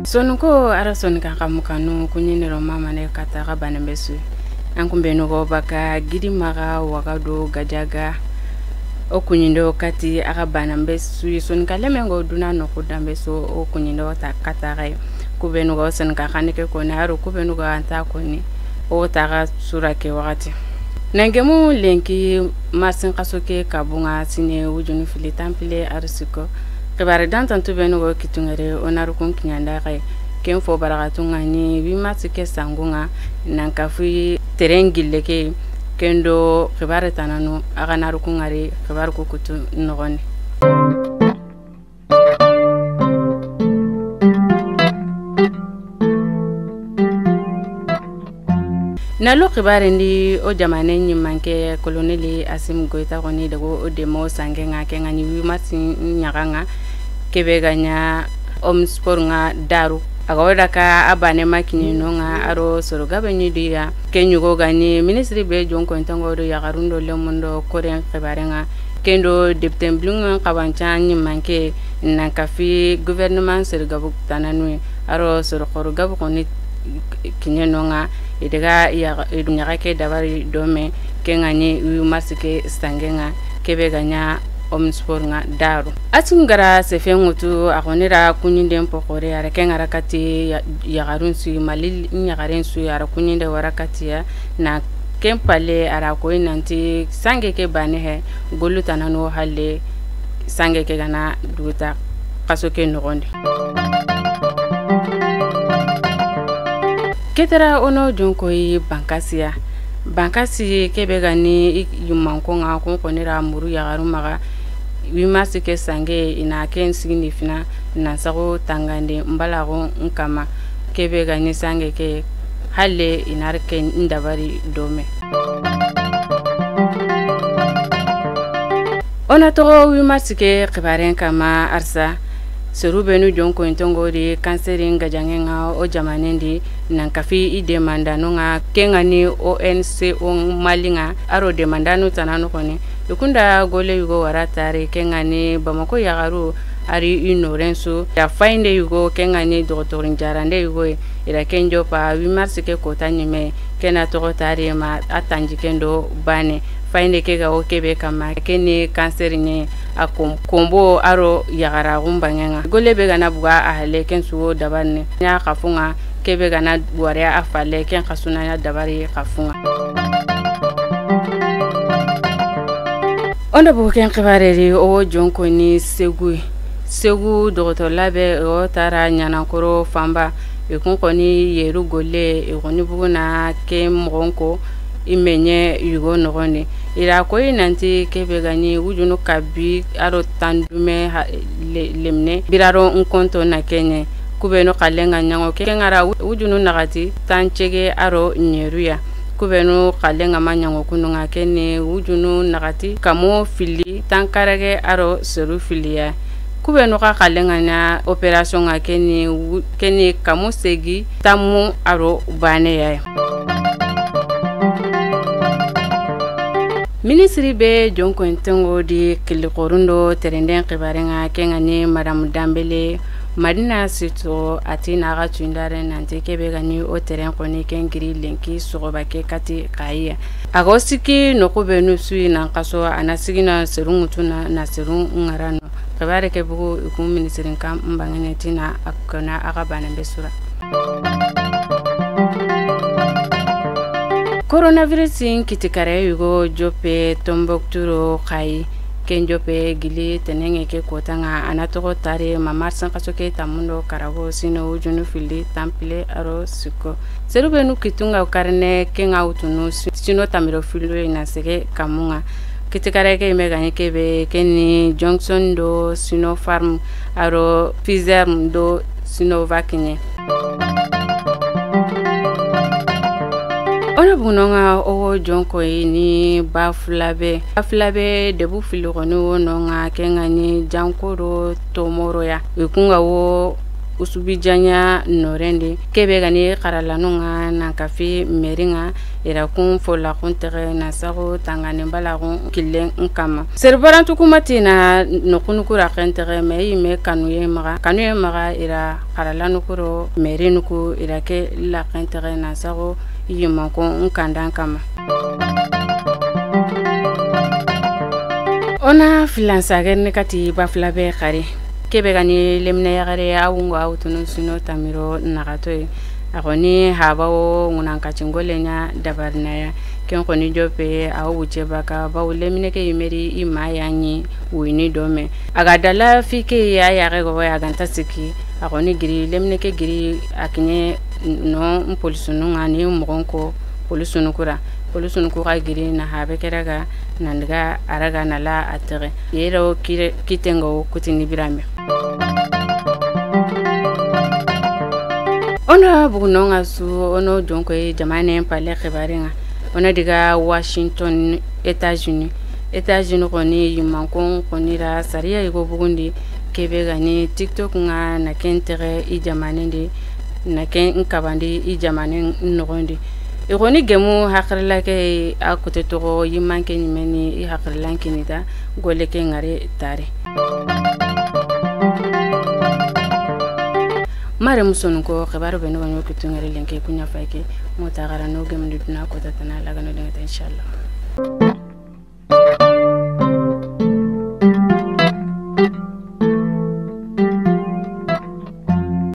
Sonuko ara sonika kamukanu kunyinero mama ne kataka banembesu ankumbeno go baka gidi maga wakado gajaga o kunyindo kati aga banembesu sonika lemengo duna no kudambeso o kunyindo ta kataka kubeno go sonika kanike kone aro kubeno go anta kone o taga surake wakati nangemu lenki masin kasoke kabunga sine wujunu fili tampile arsiko kibare dantantu beno go kitungere onaru kun kinyanda kai ken fo barakatunga ni wimatike sangunga nankafi terengille ke kendo kibare tananu aga naru kungare kibar ko kutu nogoni nalo kibare ndi o jamane nyimanke koloneli Asim Goita koni dago o demo sangenga kenga ni wimati nyaganga kebeganya sport nga daru agawada ka abane makinyi nonga aro sorogabe nyidiya kenyugo gani ministry be jonko ntango do yagarundo lemundo koren kebarenga kendo deptemblunga kabancha nyimanke nankafi gouvernement sergabu tananwe aro sorokoro gabu koni kinyenonga idega ya nyaga ke dabari dome kengani wimasike stangenga kebeganya sport nga daru atungara sefengutu akonira kunyinde mpokore ara kengara kati yagarunsu malil nyagarensu ara kunyinde warakati ya na kempale ara ko inanti sange ke banehe golutana no halle sange ke gana duta kasoke nogonde ketera ono jonko yi bankasi kebegani yumanko nga ko konira muru yagarumaga wimasike sange ina ken signifina na sago tangande mbalago nkama kebe gani sange ke halle inarke ndabari dome ona to wimasike kibaren kama arsa serubenu jonko intongori kanseri ngajangenga o jamanendi nankafi idemanda nonga kengani ONC on malinga aro demandanu tanano kone ukunda gole yugo waratare kengani bamako yagaru ari inorenso ya fainde yugo kengani doktorin jarande yugo ira kenjo pa 8 mars ke kota nyime kena tokotare ma atanji kendo bane fainde ke ga okebe kama kene cancer nye akom kombo aro yagara gumbangenga gole be gana buga ahale kensuo dabanne nya kafunga kebe gana buare afale ken kasuna ya dabari kafunga onda buken kibareri o jonko ni segu dogoto labe o tara nyana koro famba ekunko ni yeru gole ekoni buguna ke mgonko imenye yugo nogoni ira ko inanti kebe gani wujunu kabi aro tandume lemne biraro nkonto na kenye kubeno kalenga nyango kengara wujunu nagati tanchege aro nyeruya kubenu kalenga manyango kununga kene wujunu nagati kamo fili tankarage aro seru filia kubenu ka kalenga na operation nga kene kamo segi tamu aro bane ya ministry be jonko ntengo di kilikorundo terenden kibarenga kengani madam Dambele Madina sito atina ga tundare nante kebe gani o terrain koni kengiri lenki sogoba ke kati kaiya agosiki nokubenu sui na kaso anasigina serungutuna na serung ngarano kabare ke bugu ku ministry kam mbangene tina akona agabana besura coronavirus kitikare yugo jope Tombokturo kai kenjope gili tenenge ke kotanga anatoko tare mamar san kasoke tamundo karago sino ujunu fili tampile aro siko serubenu kitunga ukarne kenga utunu sino tamiro filo ina sege kamunga kitikare ke meganye kebe keni Johnson do Sinopharm aro Pfizer do Sinovac nye ona bunonga o jonko ni baflabe debu filogoni wononga kengani jankoro tomoro ya ikunga wo usubijanya norendi kebe gani karalanunga na kafi meringa ira kun fola kun tere na sago tangane balagun killen nkama serbarantu kumati na nokunukura kentere me ime kanuye maga ira karalanukuro merinuku ira ke la kentere na sago yima ko nkandan kama ona filansagerne kati baflabe khari kebe gani lemne yagare awungo awtunu suno tamiro nagatoy agoni habawo ngunanka chingolenya dabarnaya ken koni jope awuche baka bawlemine ke yimeri imayanyi wini dome agadala fike ya yare go ya ganta siki agoni giri lemne ke giri akinye no mpolisunu ngani mugonko polisunu kura giri na habe keraga nandiga araga nala atere yero kitengo kutini birame ona bugunonga su ono jonko jamane pale khibaringa ona diga Washington États-Unis koni yumankon koni ra sariya igo bugundi kebe gani TikTok nga na kentere I jamane ndi na ken nkabandi I jamane nogondi igoni gemu hakrila ke akote togo yimanke nyimeni I hakrila kinida gole ke ngare tare mare musonu ko khabaru beno wanyo kitungare lenke kunya faike motagara no gemu duna ko tatana laga no inshallah